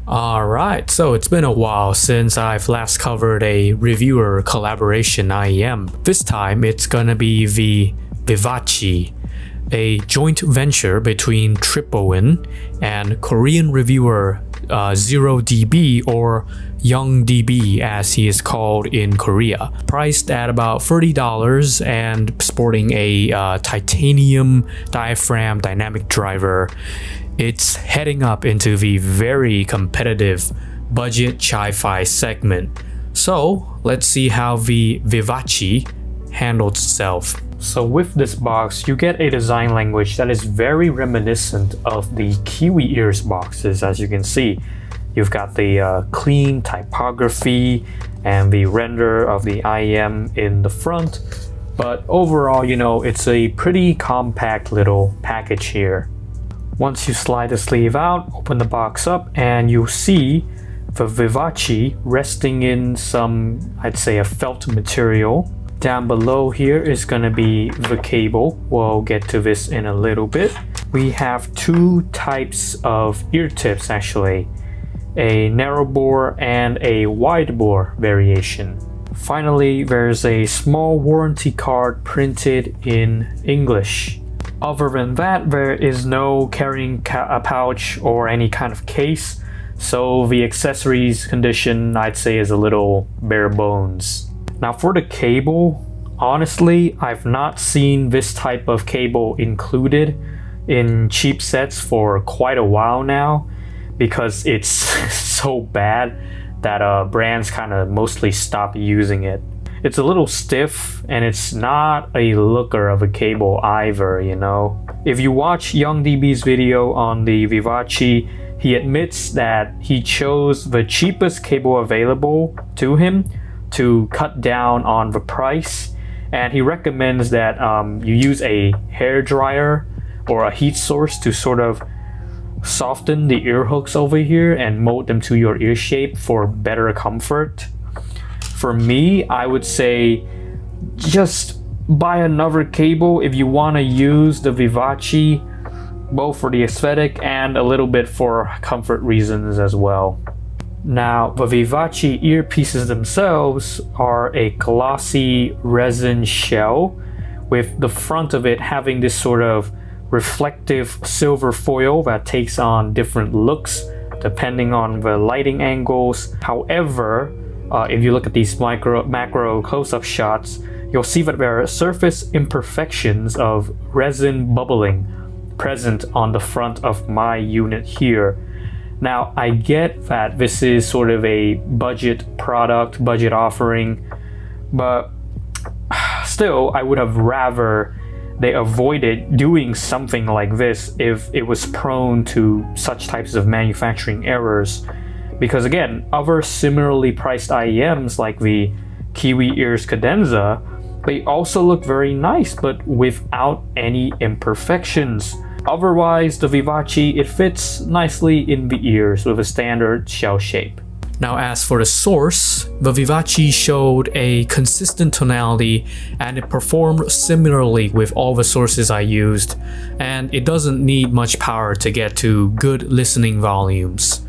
Alright, so it's been a while since I've last covered a reviewer collaboration IEM. This time it's gonna be the Vivace, a joint venture between Tripowin and Korean reviewer 0DB, or Young DB as he is called in Korea. Priced at about $30 and sporting a titanium diaphragm dynamic driver. It's heading up into the very competitive budget chi-fi segment. So let's see how the Vivace handles itself. So with this box, you get a design language that is very reminiscent of the Kiwi ears boxes. As you can see, you've got the clean typography and the render of the IEM in the front. But overall, you know, it's a pretty compact little package here. Once you slide the sleeve out, open the box up, and you'll see the Vivace resting in some, I'd say, a felt material. Down below here is going to be the cable. We'll get to this in a little bit. We have two types of ear tips actually, a narrow bore and a wide bore variation. Finally, there's a small warranty card printed in English. Other than that, there is no carrying a pouch or any kind of case, so the accessories condition, I'd say, is a little bare bones. Now for the cable, honestly, I've not seen this type of cable included in cheap sets for quite a while now, because it's so bad that brands kind of mostly stop using it. It's a little stiff and it's not a looker of a cable either, you know. If you watch Young DB's video on the Vivace, he admits that he chose the cheapest cable available to him to cut down on the price, and he recommends that you use a hair dryer or a heat source to sort of soften the ear hooks over here and mold them to your ear shape for better comfort. For me, I would say just buy another cable if you want to use the Vivace, both for the aesthetic and a little bit for comfort reasons as well. Now, the Vivace earpieces themselves are a glossy resin shell, with the front of it having this sort of reflective silver foil that takes on different looks depending on the lighting angles. However, if you look at these macro close-up shots, you'll see that there are surface imperfections of resin bubbling present on the front of my unit here. Now, I get that this is sort of a budget product, budget offering, but still, I would have rather they avoided doing something like this if it was prone to such types of manufacturing errors. Because again, other similarly priced IEMs like the Kiwi Ears Cadenza, they also look very nice, but without any imperfections. Otherwise, the Vivace, it fits nicely in the ears with a standard shell shape. Now as for the source, the Vivace showed a consistent tonality and it performed similarly with all the sources I used, and it doesn't need much power to get to good listening volumes.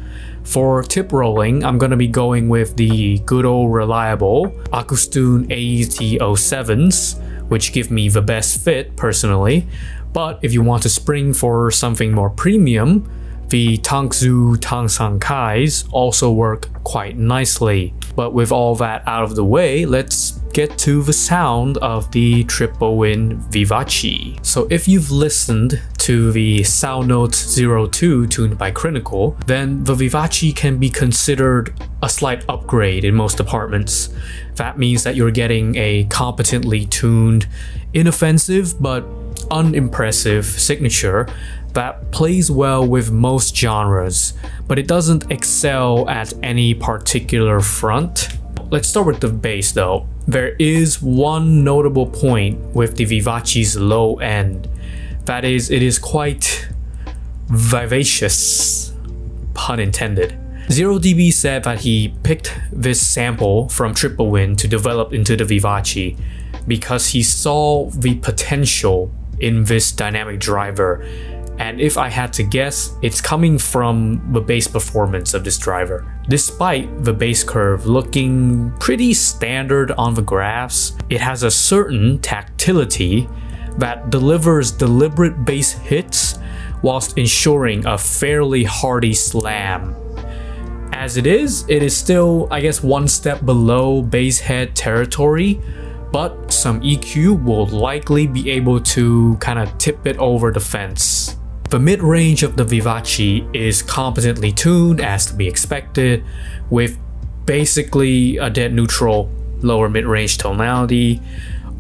For tip rolling, I'm going to be going with the good old reliable Akustune AET07s, which give me the best fit personally. But if you want to spring for something more premium, the Tangzhou Tangsankais also work quite nicely. But with all that out of the way, let's get to the sound of the Tripowin Vivace. So if you've listened to the Salnotes 02 tuned by Critical, then the Vivace can be considered a slight upgrade in most departments. That means that you're getting a competently tuned, inoffensive but unimpressive signature that plays well with most genres, but it doesn't excel at any particular front. Let's start with the bass though. There is one notable point with the Vivace's low end. That is, it is quite vivacious, pun intended. 0DB said that he picked this sample from Tripowin to develop into the Vivace because he saw the potential in this dynamic driver and if I had to guess, it's coming from the bass performance of this driver. Despite the bass curve looking pretty standard on the graphs, it has a certain tactility that delivers deliberate bass hits whilst ensuring a fairly hearty slam. As it is still, I guess, one step below bass head territory, but some EQ will likely be able to kind of tip it over the fence. The mid-range of the Vivace is competently tuned as to be expected, with basically a dead neutral lower mid-range tonality.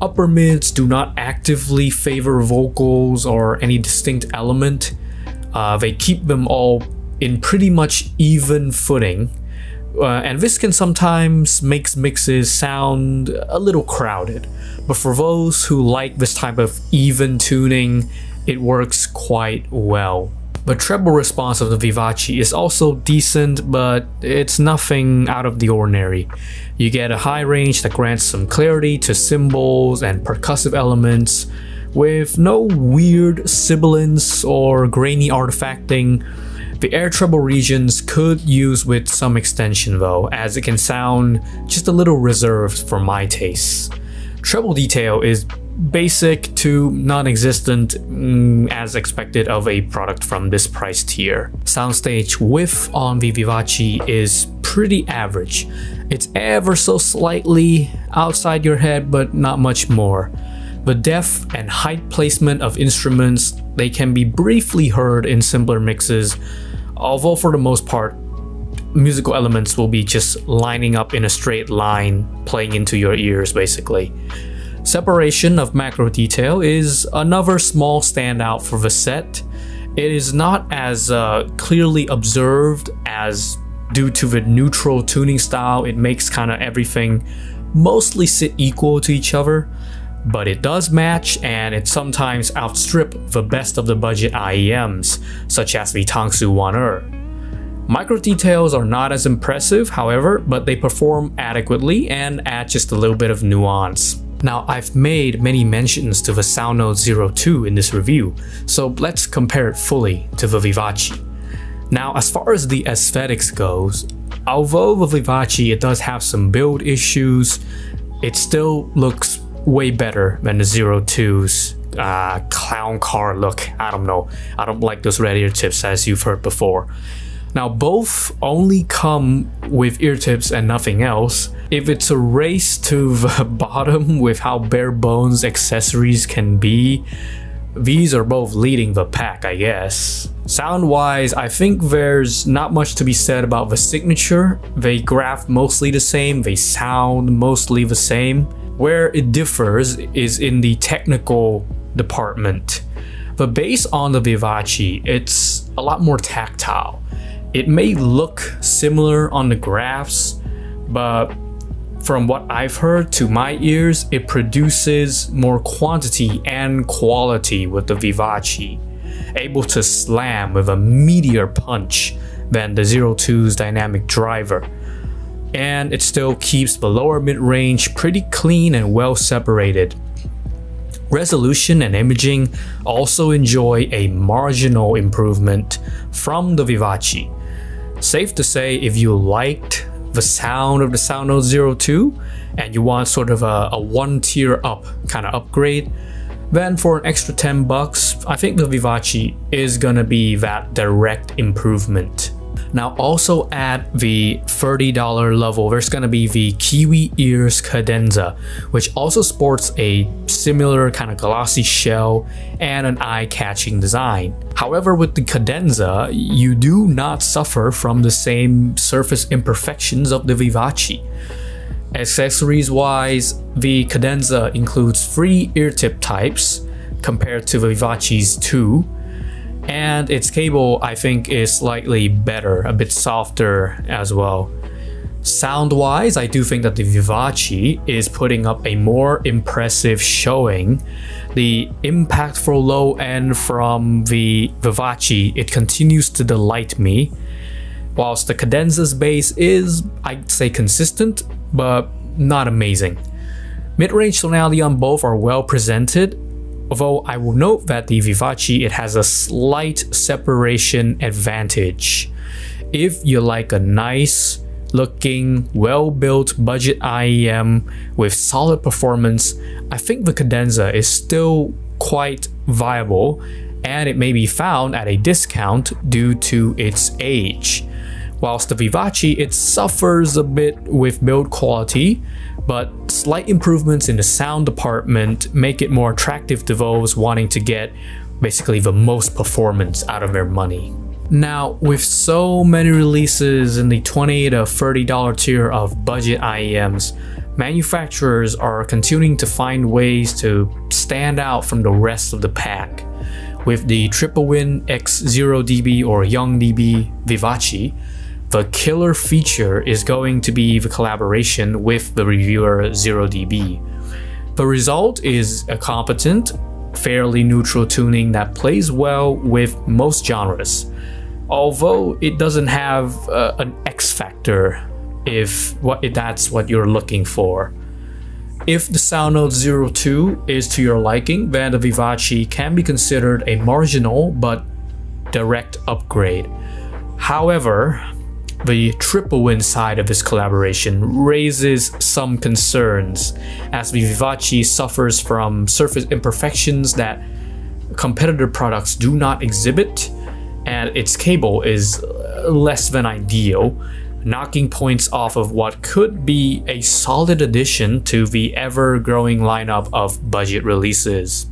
Upper mids do not actively favor vocals or any distinct element. They keep them all in pretty much even footing, and this can sometimes make mixes sound a little crowded, but for those who like this type of even tuning, it works quite well. The treble response of the Vivace is also decent, but it's nothing out of the ordinary. You get a high range that grants some clarity to cymbals and percussive elements, with no weird sibilance or grainy artifacting. The air treble regions could use with some extension though, as it can sound just a little reserved for my tastes. Treble detail is basic to non-existent, as expected of a product from this price tier. Soundstage width on the Vivace is pretty average. It's ever so slightly outside your head, but not much more. The depth and height placement of instruments, they can be briefly heard in simpler mixes, although for the most part, musical elements will be just lining up in a straight line, playing into your ears basically. Separation of macro detail is another small standout for the set. It is not as clearly observed as due to the neutral tuning style. It makes kind of everything mostly sit equal to each other, but it does match, and it sometimes outstrip the best of the budget IEMs, such as the Tangsu 1Er. Micro details are not as impressive, however, but they perform adequately and add just a little bit of nuance. Now, I've made many mentions to the Salnotes 02 in this review, so let's compare it fully to the Vivace. Now, as far as the aesthetics goes, although the Vivace it does have some build issues, it still looks way better than the 02's clown car look. I don't know, I don't like those red ear tips, as you've heard before. Now, both only come with ear tips and nothing else. If it's a race to the bottom with how bare bones accessories can be, these are both leading the pack, I guess. Sound-wise, I think there's not much to be said about the signature. They graph mostly the same, they sound mostly the same. Where it differs is in the technical department. The bass on the Vivace, it's a lot more tactile. It may look similar on the graphs, but from what I've heard to my ears, it produces more quantity and quality with the Vivace, able to slam with a meatier punch than the 02's dynamic driver. And it still keeps the lower mid-range pretty clean and well separated. Resolution and imaging also enjoy a marginal improvement from the Vivace. Safe to say, if you liked the sound of the Salnotes 02 and you want sort of a one tier up kind of upgrade, then for an extra 10 bucks, I think the Vivace is gonna be that direct improvement. Now, also at the $30 level, there's gonna be the Kiwi Ears Cadenza, which also sports a similar kind of glossy shell and an eye-catching design. However, with the Cadenza, you do not suffer from the same surface imperfections of the Vivace. Accessories wise, the Cadenza includes 3 ear tip types compared to the Vivace's 2. And its cable, I think, is slightly better, a bit softer as well. Sound-wise, I do think that the Vivace is putting up a more impressive showing. The impactful low end from the Vivace, it continues to delight me, whilst the Cadenza's bass is, I'd say, consistent, but not amazing. Mid-range tonality on both are well presented. Although I will note that the Vivace, it has a slight separation advantage. If you like a nice looking, well-built budget IEM with solid performance, I think the Cadenza is still quite viable, and it may be found at a discount due to its age. Whilst the Vivace, it suffers a bit with build quality, but slight improvements in the sound department make it more attractive to those wanting to get basically the most performance out of their money. Now, with so many releases in the $20 to $30 tier of budget IEMs, manufacturers are continuing to find ways to stand out from the rest of the pack. With the Tripowin X0dB or Young dB Vivace, the killer feature is going to be the collaboration with the reviewer 0dB. The result is a competent, fairly neutral tuning that plays well with most genres, although it doesn't have an X factor if that's what you're looking for. If the Salnotes 02 is to your liking, then the Vivace can be considered a marginal but direct upgrade. However, the Tripowin side of this collaboration raises some concerns, as the Vivace suffers from surface imperfections that competitor products do not exhibit, and its cable is less than ideal, knocking points off of what could be a solid addition to the ever-growing lineup of budget releases.